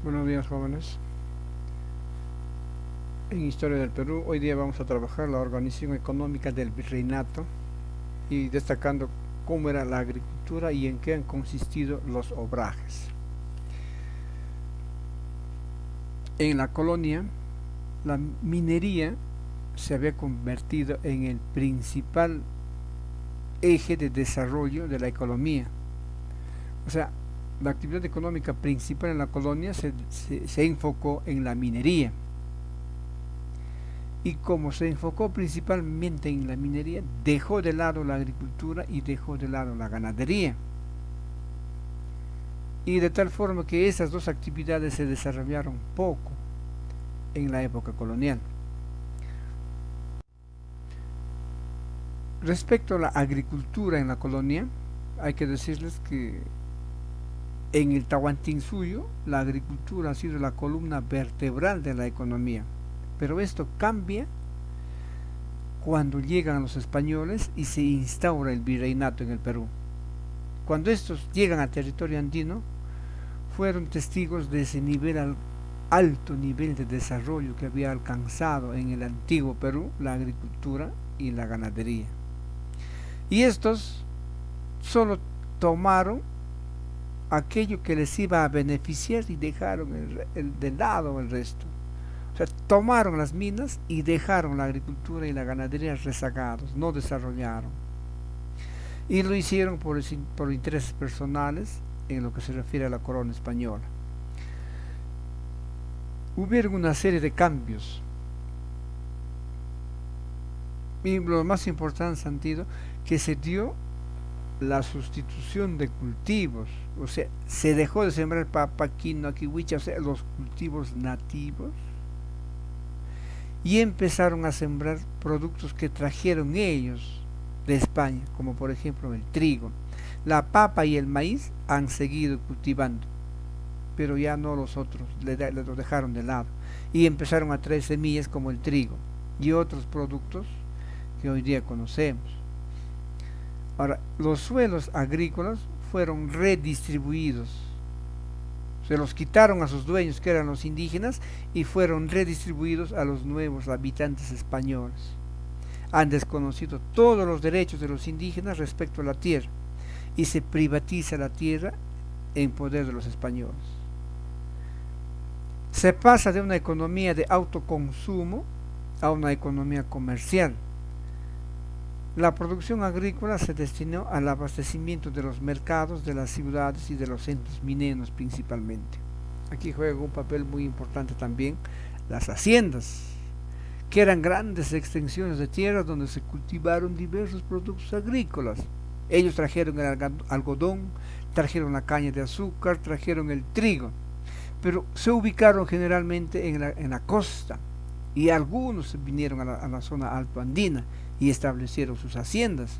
Buenos días, jóvenes. En Historia del Perú, hoy día vamos a trabajar la organización económica del virreinato y destacando cómo era la agricultura y en qué han consistido los obrajes. En la colonia, la minería se había convertido en el principal eje de desarrollo de la economía. O sea, la actividad económica principal en la colonia se enfocó en la minería. Y como se enfocó principalmente en la minería, dejó de lado la agricultura y dejó de lado la ganadería. Y de tal forma que esas dos actividades se desarrollaron poco en la época colonial. Respecto a la agricultura en la colonia, hay que decirles que en el Tahuantinsuyo la agricultura ha sido la columna vertebral de la economía. Pero esto cambia cuando llegan los españoles y se instaura el virreinato en el Perú. Cuando estos llegan a territorio andino, fueron testigos de ese alto nivel de desarrollo que había alcanzado en el antiguo Perú la agricultura y la ganadería. Y estos solo tomaron aquello que les iba a beneficiar y dejaron de lado el resto. O sea, tomaron las minas y dejaron la agricultura y la ganadería rezagados, no desarrollaron. Y lo hicieron por intereses personales en lo que se refiere a la corona española. Hubieron una serie de cambios. Y lo más importante sentido que se dio la sustitución de cultivos, o sea, se dejó de sembrar papa, quinoa, kiwicha, o sea, los cultivos nativos, y empezaron a sembrar productos que trajeron ellos de España, como por ejemplo el trigo. La papa y el maíz han seguido cultivando, pero ya no los otros, los dejaron de lado, y empezaron a traer semillas como el trigo y otros productos que hoy día conocemos. Ahora, los suelos agrícolas fueron redistribuidos. Se los quitaron a sus dueños, que eran los indígenas, y fueron redistribuidos a los nuevos habitantes españoles. Han desconocido todos los derechos de los indígenas respecto a la tierra y se privatiza la tierra en poder de los españoles. Se pasa de una economía de autoconsumo a una economía comercial. La producción agrícola se destinó al abastecimiento de los mercados, de las ciudades y de los centros mineros principalmente. Aquí juega un papel muy importante también las haciendas, que eran grandes extensiones de tierra donde se cultivaron diversos productos agrícolas. Ellos trajeron el algodón, trajeron la caña de azúcar, trajeron el trigo, pero se ubicaron generalmente en la costa y algunos vinieron a la zona alto andina y establecieron sus haciendas.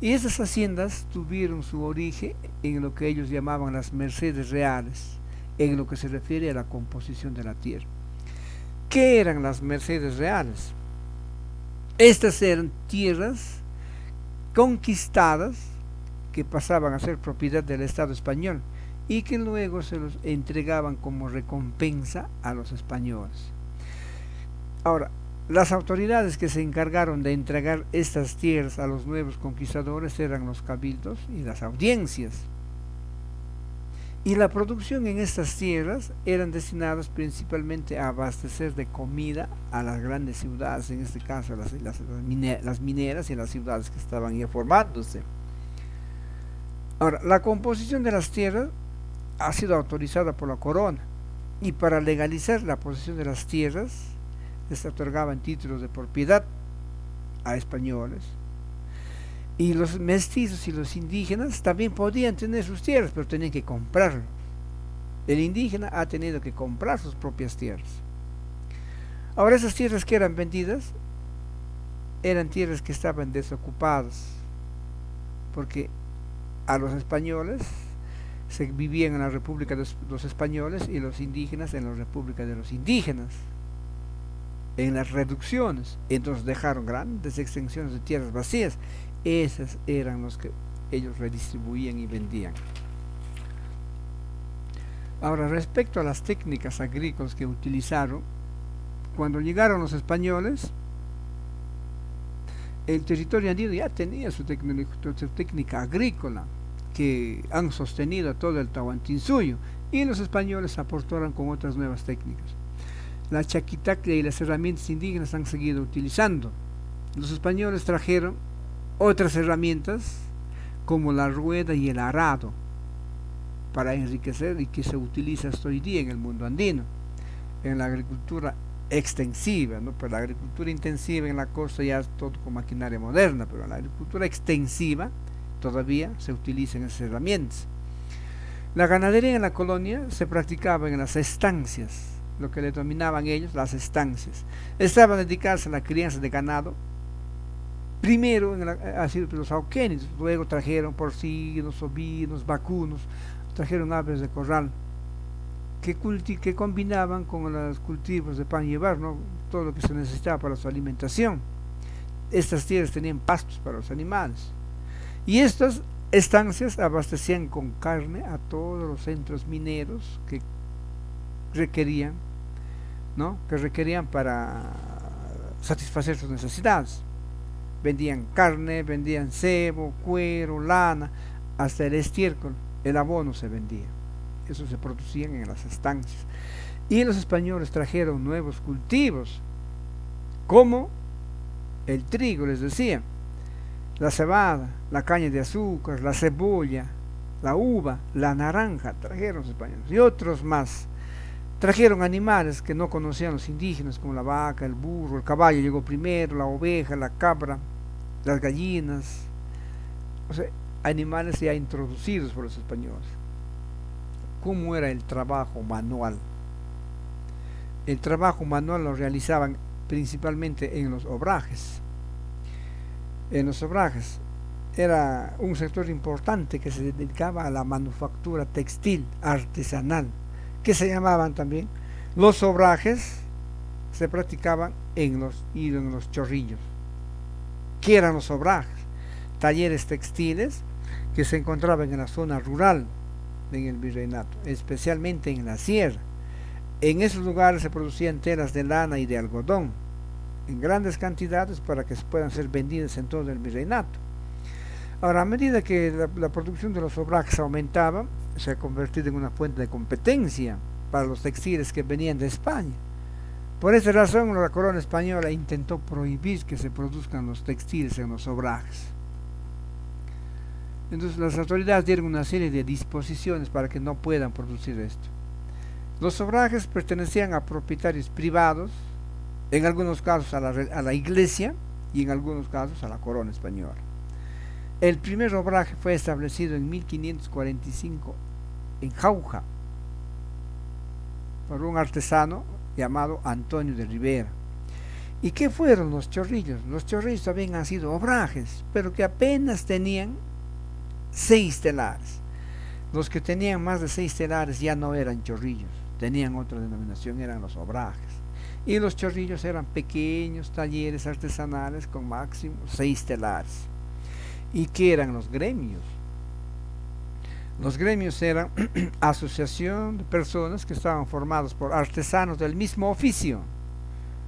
Y esas haciendas tuvieron su origen en lo que ellos llamaban las mercedes reales, en lo que se refiere a la composición de la tierra. ¿Qué eran las mercedes reales? Estas eran tierras conquistadas que pasaban a ser propiedad del Estado español y que luego se los entregaban como recompensa a los españoles. Ahora, las autoridades que se encargaron de entregar estas tierras a los nuevos conquistadores eran los cabildos y las audiencias. Y la producción en estas tierras eran destinadas principalmente a abastecer de comida a las grandes ciudades, en este caso las mineras y las ciudades que estaban ya formándose. Ahora, la composición de las tierras ha sido autorizada por la corona y para legalizar la posesión de las tierras les otorgaban títulos de propiedad a españoles. Y los mestizos y los indígenas también podían tener sus tierras, pero tenían que comprarlo. El indígena ha tenido que comprar sus propias tierras. Ahora, esas tierras que eran vendidas eran tierras que estaban desocupadas, porque a los españoles se vivían en la República de los Españoles y los indígenas en la República de los Indígenas, en las reducciones. Entonces dejaron grandes extensiones de tierras vacías. Esas eran los que ellos redistribuían y vendían. Ahora, respecto a las técnicas agrícolas que utilizaron, cuando llegaron los españoles, el territorio andino ya tenía su técnica agrícola, que han sostenido a todo el Tahuantinsuyo, y los españoles aportaron con otras nuevas técnicas. La chaquitaclia y las herramientas indígenas han seguido utilizando. Los españoles trajeron otras herramientas como la rueda y el arado para enriquecer y que se utiliza hasta hoy día en el mundo andino, en la agricultura extensiva, ¿no? Pero la agricultura intensiva en la costa ya es todo con maquinaria moderna, pero en la agricultura extensiva todavía se utilizan esas herramientas. La ganadería en la colonia se practicaba en las estancias, lo que le dominaban ellos, las estancias. Estaban dedicadas a la crianza de ganado, primero ha sido los auquenes, luego trajeron porcinos, ovinos, vacunos, trajeron aves de corral, que combinaban con los cultivos de pan y llevar, ¿no? Todo lo que se necesitaba para su alimentación. Estas tierras tenían pastos para los animales. Y estas estancias abastecían con carne a todos los centros mineros que requerían, ¿no? Que requerían para satisfacer sus necesidades. Vendían carne, vendían cebo, cuero, lana, hasta el estiércol, el abono se vendía. Eso se producían en las estancias. Y los españoles trajeron nuevos cultivos, como el trigo, les decía, la cebada, la caña de azúcar, la cebolla, la uva, la naranja, trajeron los españoles, y otros más. Trajeron animales que no conocían los indígenas, como la vaca, el burro, el caballo llegó primero, la oveja, la cabra, las gallinas, o sea, animales ya introducidos por los españoles. ¿Cómo era el trabajo manual? El trabajo manual lo realizaban principalmente en los obrajes. En los obrajes era un sector importante que se dedicaba a la manufactura textil artesanal, que se llamaban también los obrajes. Se practicaban en los chorrillos. ¿Qué eran los obrajes? Talleres textiles que se encontraban en la zona rural en el virreinato, especialmente en la sierra. En esos lugares se producían telas de lana y de algodón en grandes cantidades para que puedan ser vendidas en todo el virreinato. Ahora, a medida que la producción de los obrajes aumentaba, se ha convertido en una fuente de competencia para los textiles que venían de España. Por esa razón, la corona española intentó prohibir que se produzcan los textiles en los obrajes. Entonces las autoridades dieron una serie de disposiciones para que no puedan producir esto. Los obrajes pertenecían a propietarios privados, en algunos casos a la iglesia y en algunos casos a la corona española. El primer obraje fue establecido en 1545 en Jauja por un artesano llamado Antonio de Rivera. ¿Y qué fueron los chorrillos? Los chorrillos también han sido obrajes, pero que apenas tenían 6 telares. Los que tenían más de 6 telares ya no eran chorrillos, tenían otra denominación, eran los obrajes. Y los chorrillos eran pequeños talleres artesanales con máximo 6 telares. ¿Y qué eran los gremios? Los gremios eran asociación de personas que estaban formados por artesanos del mismo oficio.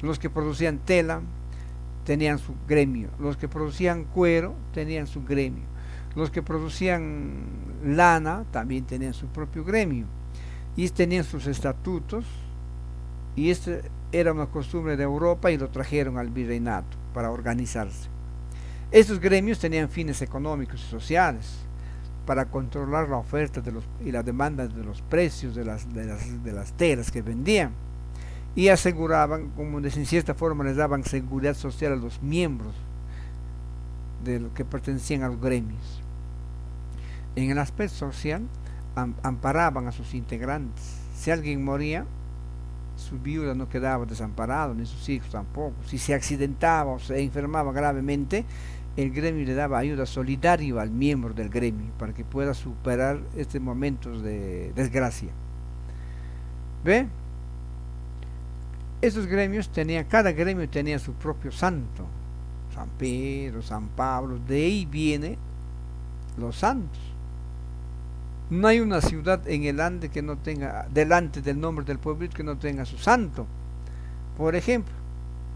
Los que producían tela tenían su gremio, los que producían cuero tenían su gremio, los que producían lana también tenían su propio gremio y tenían sus estatutos, y este era una costumbre de Europa y lo trajeron al virreinato para organizarse. Estos gremios tenían fines económicos y sociales para controlar la oferta y la demanda de los precios de las telas que vendían, y aseguraban, como en cierta forma les daban seguridad social a los miembros de los que pertenecían a los gremios. En el aspecto social, amparaban a sus integrantes. Si alguien moría, su viuda no quedaba desamparado, ni sus hijos tampoco. Si se accidentaba o se enfermaba gravemente, el gremio le daba ayuda solidaria al miembro del gremio para que pueda superar estos momentos de desgracia. ¿Ve? Esos gremios cada gremio tenía su propio santo, San Pedro, San Pablo, de ahí vienen los santos. No hay una ciudad en el Ande que no tenga, delante del nombre del pueblo, que no tenga su santo. Por ejemplo,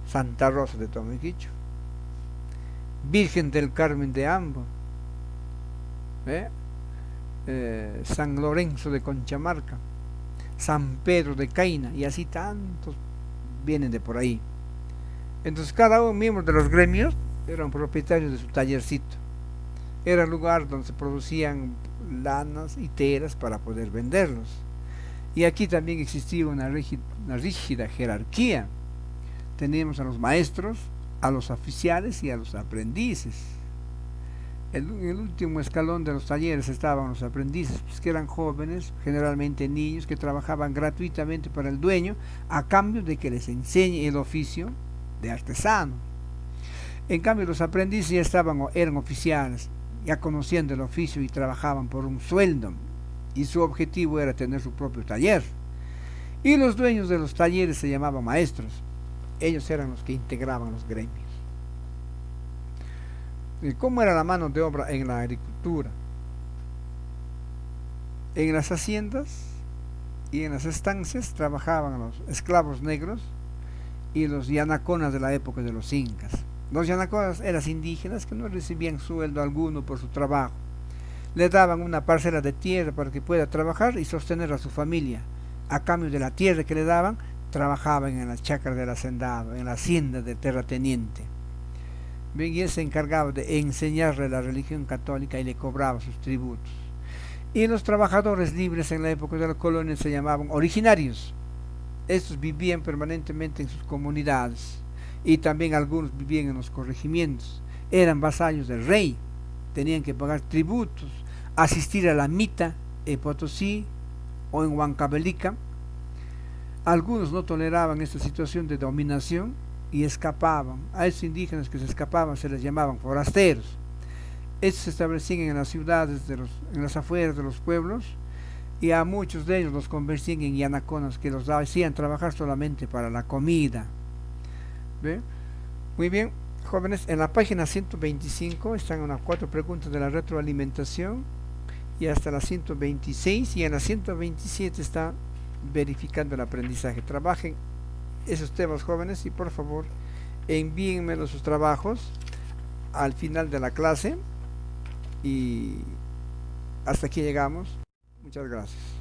Santa Rosa de Tomiquicho, Virgen del Carmen de Ambo, ¿eh? San Lorenzo de Conchamarca, San Pedro de Caina, y así tantos vienen de por ahí. Entonces cada uno miembro de los gremios eran propietarios de su tallercito. Era el lugar donde se producían lanas y telas para poder venderlos. Y aquí también existía una rígida jerarquía. Teníamos a los maestros, a los oficiales y a los aprendices. En el último escalón de los talleres estaban los aprendices, pues, que eran jóvenes, generalmente niños, que trabajaban gratuitamente para el dueño a cambio de que les enseñe el oficio de artesano. En cambio, los aprendices ya eran oficiales, ya conocían el oficio y trabajaban por un sueldo, y su objetivo era tener su propio taller. Y los dueños de los talleres se llamaban maestros. Ellos eran los que integraban los gremios. ¿Y cómo era la mano de obra en la agricultura? En las haciendas y en las estancias trabajaban los esclavos negros y los yanaconas de la época de los incas. Los yanaconas eran indígenas que no recibían sueldo alguno por su trabajo. Le daban una parcela de tierra para que pueda trabajar y sostener a su familia. A cambio de la tierra que le daban, trabajaban en las chacras del hacendado, en la hacienda del terrateniente. Y él se encargaba de enseñarle la religión católica y le cobraba sus tributos. Y los trabajadores libres en la época de la colonia se llamaban originarios. Estos vivían permanentemente en sus comunidades y también algunos vivían en los corregimientos. Eran vasallos del rey, tenían que pagar tributos, asistir a la mita en Potosí o en Huancavelica. Algunos no toleraban esta situación de dominación y escapaban. A esos indígenas que se escapaban se les llamaban forasteros. Estos se establecían en las ciudades, en las afueras de los pueblos, y a muchos de ellos los convertían en yanaconas, que los hacían trabajar solamente para la comida. ¿Ve? Muy bien, jóvenes, en la página 125 están unas 4 preguntas de la retroalimentación, y hasta la 126, y en la 127 está verificando el aprendizaje. Trabajen esos temas, jóvenes, y por favor envíenme sus trabajos al final de la clase. Y hasta aquí llegamos. Muchas gracias.